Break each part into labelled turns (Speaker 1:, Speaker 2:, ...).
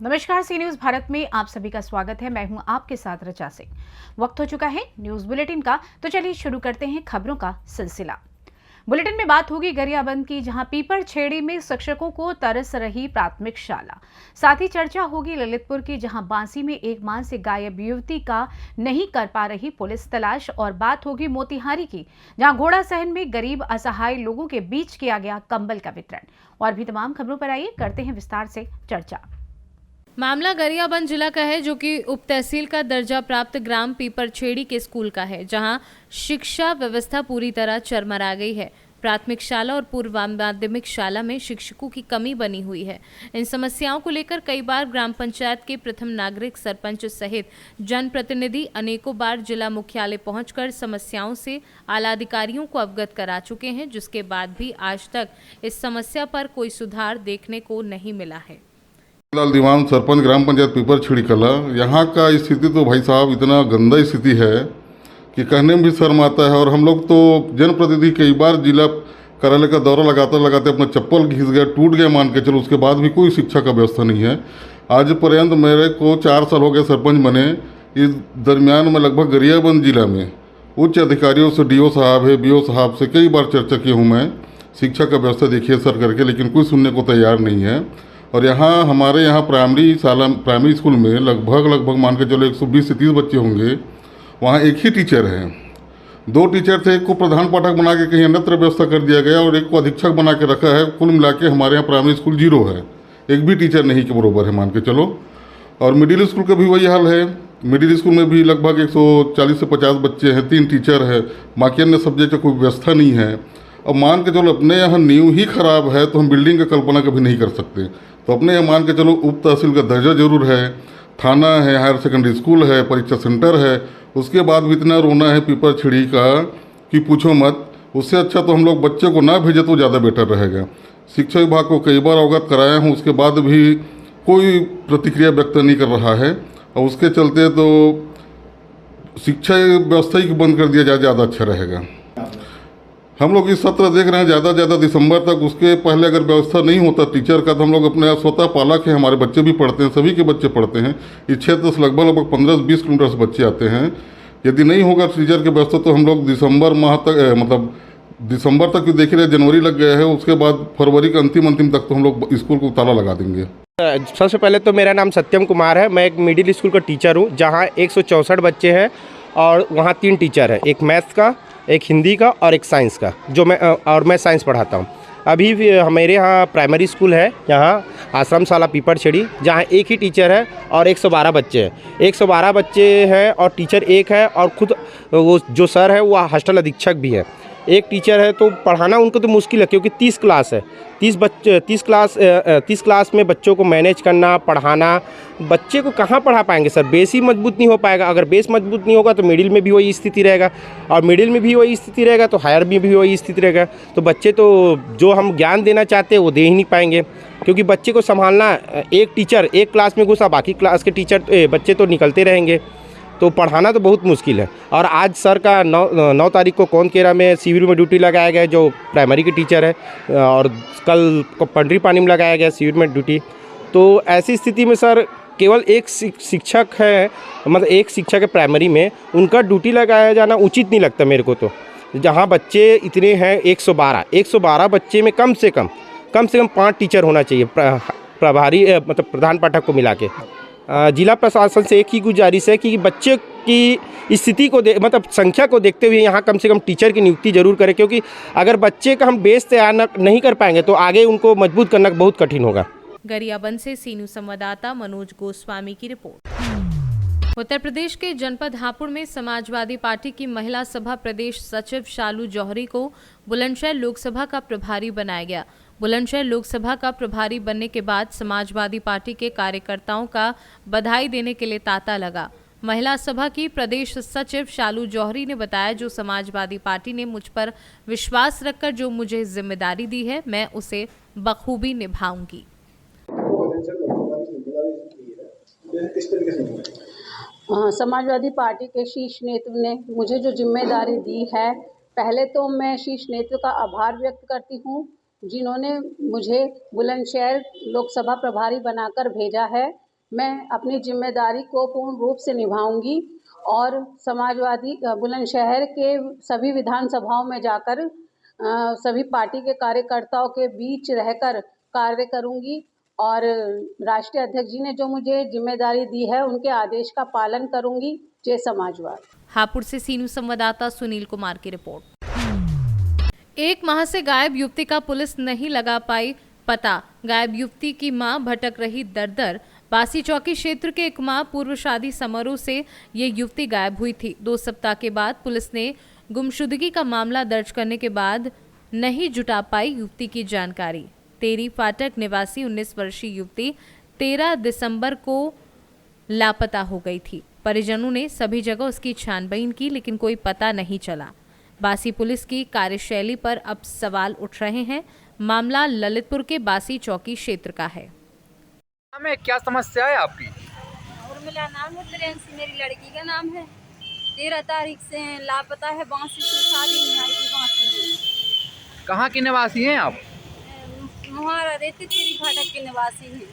Speaker 1: नमस्कार, सी न्यूज भारत में आप सभी का स्वागत है। मैं हूं आपके साथ रचा सिंह। वक्त हो चुका है न्यूज बुलेटिन का, तो चलिए शुरू करते हैं खबरों का सिलसिला। बुलेटिन में बात होगी गरियाबंद की, जहां पीपर छेड़ी में शिक्षकों को तरस रही प्राथमिक शाला। साथ ही चर्चा होगी ललितपुर की, जहां बांसी में एक माह से गायब युवती का नहीं कर पा रही पुलिस तलाश। और बात होगी मोतिहारी की, जहां घोड़ा सहन में गरीब असहाय लोगों के बीच किया गया कंबल का वितरण। और भी तमाम खबरों पर आइए करते हैं विस्तार से चर्चा।
Speaker 2: मामला गरियाबंद जिला का है, जो कि उप तहसील का दर्जा प्राप्त ग्राम पीपरछेड़ी के स्कूल का है, जहां शिक्षा व्यवस्था पूरी तरह चरमरा गई है। प्राथमिक शाला और पूर्व माध्यमिक शाला में शिक्षकों की कमी बनी हुई है। इन समस्याओं को लेकर कई बार ग्राम पंचायत के प्रथम नागरिक, सरपंच सहित जनप्रतिनिधि अनेकों बार जिला मुख्यालय पहुंचकर समस्याओं से आला अधिकारियों को अवगत करा चुके हैं, जिसके बाद भी आज तक इस समस्या पर कोई सुधार देखने को नहीं मिला है।
Speaker 3: लाल दीवान, सरपंच ग्राम पंचायत पीपरछेड़ी कला। यहाँ का स्थिति तो भाई साहब इतना गंदा स्थिति है कि कहने में भी शर्म आता है। और हम लोग तो जनप्रतिनिधि कई बार जिला कार्यालय का दौरा लगाते लगाते अपना चप्पल घिस गया, टूट गया मान के चलो, उसके बाद भी कोई शिक्षा का व्यवस्था नहीं है। आज पर्यंत मेरे को 4 साल हो गए सरपंच बने। इस दरमियान में लगभग गरियाबंद जिला में उच्च अधिकारियों से, डीओ साहब है, बीओ साहब से कई बार चर्चा की हूँ मैं, शिक्षा का व्यवस्था देखिए सर करके, लेकिन कोई सुनने को तैयार नहीं है। और यहाँ हमारे यहाँ प्राइमरी स्कूल में लगभग मान के चलो 120 से 30 बच्चे होंगे। वहाँ एक ही टीचर है, 2 टीचर थे। एक को प्रधान पाठक बना के कहीं अन्यत्र व्यवस्था कर दिया गया और एक को अधीक्षक बना के रखा है। कुल मिला के हमारे यहाँ प्राइमरी स्कूल 0 है, एक भी टीचर नहीं के बरोबर है मान के चलो। और मिडिल स्कूल का भी वही हाल है। मिडिल स्कूल में भी लगभग 140 से 50 बच्चे हैं, 3 टीचर है, बाकी अन्य सब्जेक्ट का कोई व्यवस्था नहीं है। अब मान के चलो अपने यहाँ नींव ही खराब है तो हम बिल्डिंग का कल्पना कभी नहीं कर सकते। तो अपने यहाँ मान के चलो उप तहसील का दर्जा जरूर है, थाना है, हायर सेकेंडरी स्कूल है, परीक्षा सेंटर है, उसके बाद भी इतना रोना है पीपरछेड़ी का कि पूछो मत। उससे अच्छा तो हम लोग बच्चे को ना भेजे तो ज़्यादा बेटर रहेगा। शिक्षा विभाग को कई बार अवगत कराया हूँ, उसके बाद भी कोई प्रतिक्रिया व्यक्त नहीं कर रहा है। और उसके चलते तो शिक्षा व्यवस्था ही बंद कर दिया जाए, ज़्यादा अच्छा रहेगा। हम लोग इस सत्र देख रहे हैं ज़्यादा दिसंबर तक। उसके पहले अगर व्यवस्था नहीं होता टीचर का तो हम लोग अपने आप स्वतः पालक हैं, हमारे बच्चे भी पढ़ते हैं, सभी के बच्चे पढ़ते हैं। इस क्षेत्र से लगभग 15-20 किलोमीटर से बच्चे आते हैं। यदि नहीं होगा टीचर की व्यवस्था तो हम लोग दिसंबर माह तक, मतलब दिसंबर तक देख रहे, जनवरी लग गया है, उसके बाद फरवरी के अंतिम तक तो हम लोग स्कूल को ताला लगा देंगे।
Speaker 4: सबसे पहले तो मेरा नाम सत्यम कुमार है। मैं एक मिडिल स्कूल का टीचर हूँ, जहाँ 164 बच्चे हैं और वहाँ 3 टीचर हैं, एक मैथ्स का, एक हिंदी का और एक साइंस का, मैं साइंस पढ़ाता हूँ। अभी भी हमारे यहाँ प्राइमरी स्कूल है, यहाँ आश्रमशाला पीपरछेड़ी, जहाँ एक ही टीचर है और 112 बच्चे हैं। 112 बच्चे हैं और टीचर एक है, और खुद वो जो सर है वो हॉस्टल अधीक्षक भी है। एक टीचर है तो पढ़ाना उनको तो मुश्किल है, क्योंकि 30 क्लास है, 30 क्लास में बच्चों को मैनेज करना, पढ़ाना, बच्चे को कहाँ पढ़ा पाएंगे सर? बेस ही मजबूत नहीं हो पाएगा। अगर बेस मजबूत नहीं होगा तो मिडिल में भी वही स्थिति रहेगा, और मिडिल में भी वही स्थिति रहेगा तो हायर में भी वही स्थिति रहेगा। तो बच्चे तो जो हम ज्ञान देना चाहते हैं वो दे ही नहीं पाएंगे, क्योंकि बच्चे को संभालना, एक टीचर एक क्लास में घुसा, बाकी क्लास के बच्चे तो निकलते रहेंगे, तो पढ़ाना तो बहुत मुश्किल है। और आज सर का 9 तारीख को कौनकेरा में सिविल में ड्यूटी लगाया गया, जो प्राइमरी के टीचर है, और कल को पंडरी पानी में लगाया गया सिविल में ड्यूटी। तो ऐसी स्थिति में सर केवल एक शिक्षक है, मतलब एक शिक्षक है प्राइमरी में, उनका ड्यूटी लगाया जाना उचित नहीं लगता मेरे को। तो जहाँ बच्चे इतने हैं 112 बच्चे में कम से कम 5 टीचर होना चाहिए, प्रभारी मतलब प्रधान पाठक को मिला के। जिला प्रशासन से एक ही गुजारिश है कि बच्चे की स्थिति को मतलब संख्या को देखते हुए यहाँ कम से कम टीचर की नियुक्ति जरूर करें, क्योंकि अगर बच्चे का हम बेस तैयार नहीं कर पाएंगे तो आगे उनको मजबूत करना बहुत कठिन होगा।
Speaker 2: गरियाबंद से सी न्यूज संवाददाता मनोज गोस्वामी की रिपोर्ट। उत्तर प्रदेश के जनपद हापुड़ में समाजवादी पार्टी की महिला सभा प्रदेश सचिव शालू जौहरी को बुलंदशहर लोकसभा का प्रभारी बनाया गया। बुलंदशहर लोकसभा का प्रभारी बनने के बाद समाजवादी पार्टी के कार्यकर्ताओं का बधाई देने के लिए तांता लगा। महिला सभा की प्रदेश सचिव शालू जौहरी ने बताया, जो समाजवादी पार्टी ने मुझ पर विश्वास रखकर जो मुझे जिम्मेदारी दी है, मैं उसे बखूबी निभाऊंगी।
Speaker 5: समाजवादी पार्टी के शीर्ष नेतृत्व ने मुझे जो जिम्मेदारी दी है, पहले तो मैं शीर्ष नेतृत्व का आभार व्यक्त करती हूँ, जिन्होंने मुझे बुलंदशहर लोकसभा प्रभारी बनाकर भेजा है। मैं अपनी जिम्मेदारी को पूर्ण रूप से निभाऊंगी और समाजवादी बुलंदशहर के सभी विधानसभाओं में जाकर सभी पार्टी के कार्यकर्ताओं के बीच रहकर कार्य करूंगी और राष्ट्रीय अध्यक्ष जी ने जो मुझे जिम्मेदारी दी है उनके आदेश का पालन करूंगी। जय समाजवाद।
Speaker 2: हापुड़ से सीनू संवाददाता सुनील कुमार की रिपोर्ट। 1 माह से गायब युवती का पुलिस नहीं लगा पाई पता। गायब युवती की मां भटक रही दर-दर। बासी चौकी क्षेत्र के एक माह पूर्व शादी समारोह से ये युवती गायब हुई थी। 2 सप्ताह के बाद पुलिस ने गुमशुदगी का मामला दर्ज करने के बाद नहीं जुटा पाई युवती की जानकारी। तेरी फाटक निवासी 19 वर्षीय युवती 13 दिसंबर को लापता हो गई थी। परिजनों ने सभी जगह उसकी छानबीन की लेकिन कोई पता नहीं चला। बासी पुलिस की कार्यशैली पर अब सवाल उठ रहे हैं। मामला ललितपुर के बासी चौकी क्षेत्र का है।
Speaker 6: हमें क्या समस्या है आपकी?
Speaker 7: उर्मिला नाम है, प्रेंसी मेरी लड़की का नाम है। 13 तारीख से लापता है। बांसी से शादी नहीं आई थी। बांसी
Speaker 6: कहाँ की निवासी हैं आप?
Speaker 7: मुहारा रहती तेरी फाटक के निवासी हैं।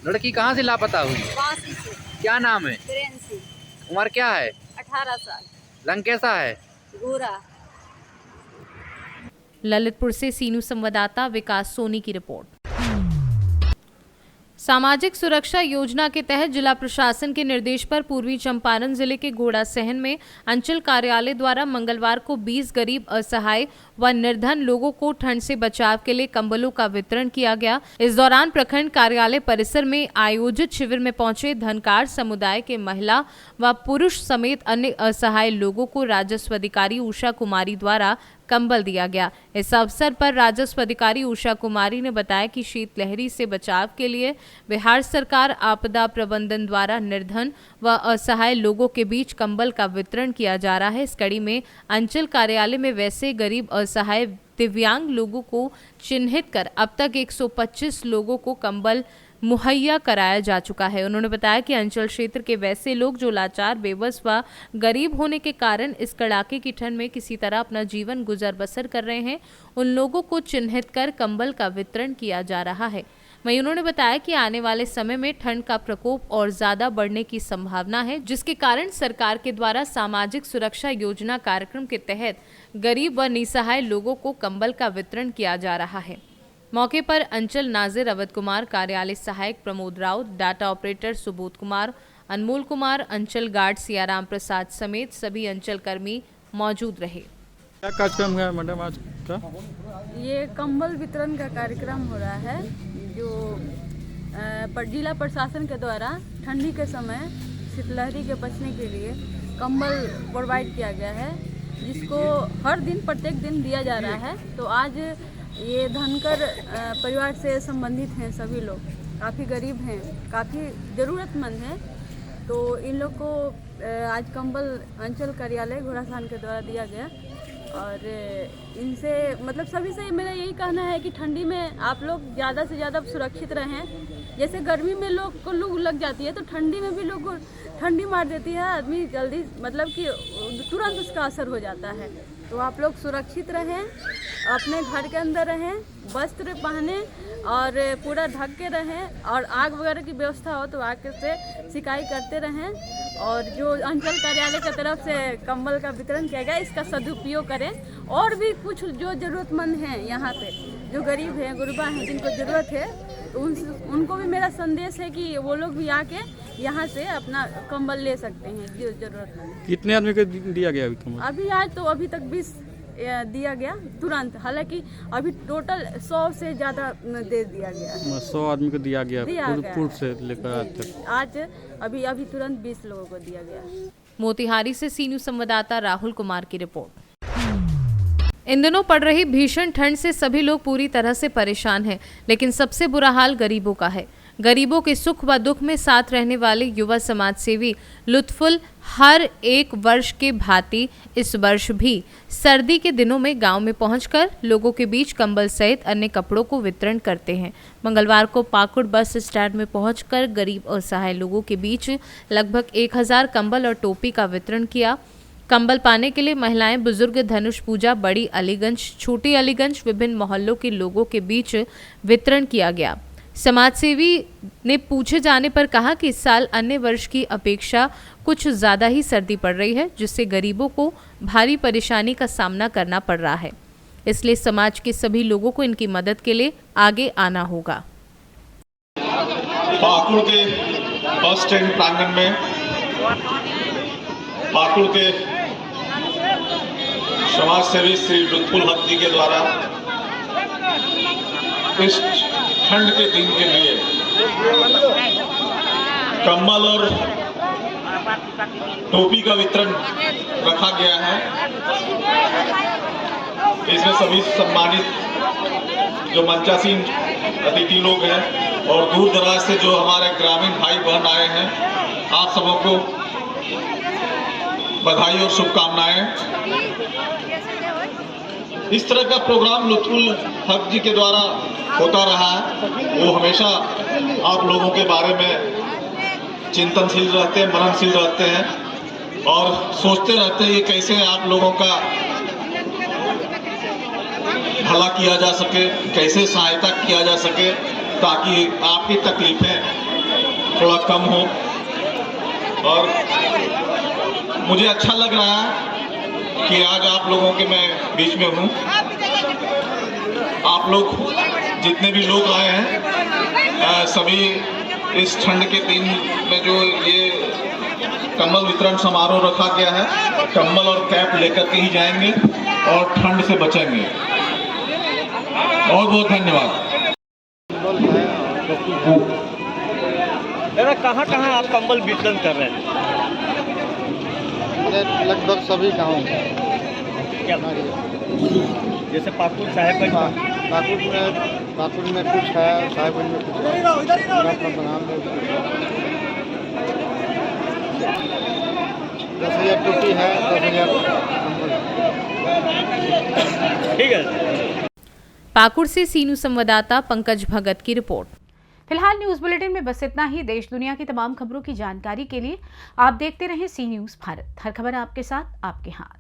Speaker 6: लड़की कहाँ से लापता हुई?
Speaker 7: बांसी से।
Speaker 6: क्या नाम है?
Speaker 7: प्रेंसी।
Speaker 6: उम्र क्या है?
Speaker 7: 18 साल।
Speaker 6: रंग कैसा है?
Speaker 7: गोरा।
Speaker 2: ललितपुर से सीनू संवाददाता विकास सोनी की रिपोर्ट। सामाजिक सुरक्षा योजना के तहत जिला प्रशासन के निर्देश पर पूर्वी चंपारण जिले के घोड़ासहन में अंचल कार्यालय द्वारा मंगलवार को 20 गरीब, असहाय व निर्धन लोगों को ठंड से बचाव के लिए कंबलों का वितरण किया गया। इस दौरान प्रखंड कार्यालय परिसर में आयोजित शिविर में पहुंचे धनकार समुदाय के महिला व पुरुष समेत अन्य असहाय लोगों को राजस्व अधिकारी उषा कुमारी द्वारा कंबल दिया गया। इस अवसर पर राजस्व अधिकारी उषा कुमारी ने बताया कि शीतलहरी से बचाव के लिए बिहार सरकार आपदा प्रबंधन द्वारा निर्धन व असहाय लोगों के बीच कंबल का वितरण किया जा रहा है। इस कड़ी में अंचल कार्यालय में वैसे गरीब, असहाय, दिव्यांग लोगों को चिन्हित कर अब तक 125 लोगों को कंबल मुहैया कराया जा चुका है। उन्होंने बताया कि अंचल क्षेत्र के वैसे लोग जो लाचार, बेबस व गरीब होने के कारण इस कड़ाके की ठंड में किसी तरह अपना जीवन गुजर बसर कर रहे हैं, उन लोगों को चिन्हित कर कंबल का वितरण किया जा रहा है। वहीं उन्होंने बताया कि आने वाले समय में ठंड का प्रकोप और ज्यादा बढ़ने की संभावना है, जिसके कारण सरकार के द्वारा सामाजिक सुरक्षा योजना कार्यक्रम के तहत गरीब व निसहाय लोगों को कंबल का वितरण किया जा रहा है। मौके पर अंचल नाजिर अवध कुमार, कार्यालय सहायक प्रमोद राउत, डाटा ऑपरेटर सुबोध कुमार, अनमोल कुमार, अंचल गार्ड सियाराम प्रसाद समेत सभी अंचल कर्मी मौजूद रहे।
Speaker 8: क्या कार्यक्रम है मैडम आज का?
Speaker 7: ये कंबल वितरण का कार्यक्रम हो रहा है जो जिला प्रशासन के द्वारा ठंडी के समय शीतलहरी के बचने के लिए कंबल प्रोवाइड किया गया है, जिसको हर दिन प्रत्येक दिन दिया जा रहा है। तो आज ये धनकर परिवार से संबंधित हैं सभी लोग, काफ़ी गरीब हैं, काफ़ी ज़रूरतमंद हैं। तो इन लोग को आज कंबल अंचल कार्यालय घोड़ासहन के द्वारा दिया गया और इनसे मतलब सभी से मेरा यही कहना है कि ठंडी में आप लोग ज़्यादा से ज़्यादा सुरक्षित रहें। जैसे गर्मी में लोग को लू लग जाती है तो ठंडी में भी लोग को ठंडी मार देती है, आदमी जल्दी मतलब कि तुरंत उसका असर हो जाता है। तो आप लोग सुरक्षित रहें, अपने घर के अंदर रहें, वस्त्र पहने और पूरा ढक के रहें और आग वगैरह की व्यवस्था हो तो आग से सिकाई करते रहें। और जो अंचल कार्यालय की तरफ से कंबल का वितरण किया गया इसका सदुपयोग करें। और भी कुछ जो ज़रूरतमंद हैं यहाँ पे, जो गरीब हैं, गुरबा हैं, जिनको ज़रूरत है, तो उनको भी मेरा संदेश है कि वो लोग भी आके यहाँ से अपना कंबल ले सकते हैं जो ज़रूरतमंद है।
Speaker 8: कितने आदमी को दिया गया अभी कंबल?
Speaker 7: अभी आज तो अभी तक 20 दिया गया तुरंत, हालांकि अभी टोटल 100 से ज़्यादा दे दिया गया है।
Speaker 8: 100 आदमी को दिया गया पूर्व से लेकर आज तक।
Speaker 7: आज अभी तुरंत 20 लोगों को दिया गया।
Speaker 2: मोतिहारी से सीनू संवाददाता राहुल कुमार की रिपोर्ट। इन दिनों पड़ रही भीषण ठंड से सभी लोग पूरी तरह से परेशान हैं, लेकिन सबसे बुरा हाल गरीबों का है। गरीबों के सुख व दुख में साथ रहने वाले युवा समाज सेवी लुत्फुल हर एक वर्ष के भांति इस वर्ष भी सर्दी के दिनों में गांव में पहुंचकर लोगों के बीच कंबल सहित अन्य कपड़ों को वितरण करते हैं। मंगलवार को पाकुड़ बस स्टैंड में पहुंचकर गरीब और असहाय लोगों के बीच लगभग 1000 कंबल और टोपी का वितरण किया। कंबल पाने के लिए महिलाएं, बुजुर्ग धनुष पूजा, बड़ी अलीगंज, छोटी अलीगंज, विभिन्न मोहल्लों के लोगों के बीच वितरण किया गया। समाजसेवी ने पूछे जाने पर कहा कि इस साल अन्य वर्ष की अपेक्षा कुछ ज़्यादा ही सर्दी पड़ रही है, जिससे गरीबों को भारी परेशानी का सामना करना पड़ रहा है। इसलिए समाज के सभी लोगों को इनकी मदद के लिए आगे आना होगा।
Speaker 9: पाकुड़ के बस स्टैंड प्रांगण में पाकुड़ के समाज सेवी श्री लुत्फुल हक जी के द्वारा इस ठंड के दिन के लिए कंबल और टोपी का वितरण रखा गया है। इसमें सभी सम्मानित जो मंचासीन अतिथि लोग हैं और दूर दराज से जो हमारे ग्रामीण भाई बहन आए हैं, आप सबको बधाई और शुभकामनाएं। इस तरह का प्रोग्राम लुत्फुल हक जी के द्वारा होता रहा है। वो हमेशा आप लोगों के बारे में चिंतनशील रहते हैं, मननशील रहते हैं और सोचते रहते हैं कि कैसे आप लोगों का भला किया जा सके, कैसे सहायता किया जा सके ताकि आपकी तकलीफें थोड़ा कम हो। और मुझे अच्छा लग रहा है कि आज आप लोगों के मैं बीच में हूँ। आप लोग जितने भी लोग आए हैं सभी इस ठंड के दिन में जो ये कंबल वितरण समारोह रखा गया है, कंबल और कैप लेकर के ही जाएंगे और ठंड से बचेंगे। बहुत बहुत धन्यवाद।
Speaker 10: दादा कहाँ आप कंबल वितरण कर रहे हैं?
Speaker 11: लगभग सभी गाँव में।
Speaker 10: जैसे पाकुड़ साहेबगंज
Speaker 11: पाकुड़ में कुछ है, साहेबगंज में कुछ है, बनाम में 10,000 टोपी है, 10,000 कंबल है।
Speaker 10: ठीक है।
Speaker 2: पाकुड़ से सीनू संवाददाता पंकज भगत की रिपोर्ट।
Speaker 1: फिलहाल न्यूज बुलेटिन में बस इतना ही। देश दुनिया की तमाम खबरों की जानकारी के लिए आप देखते रहें सी न्यूज भारत। हर खबर आपके साथ, आपके हाथ।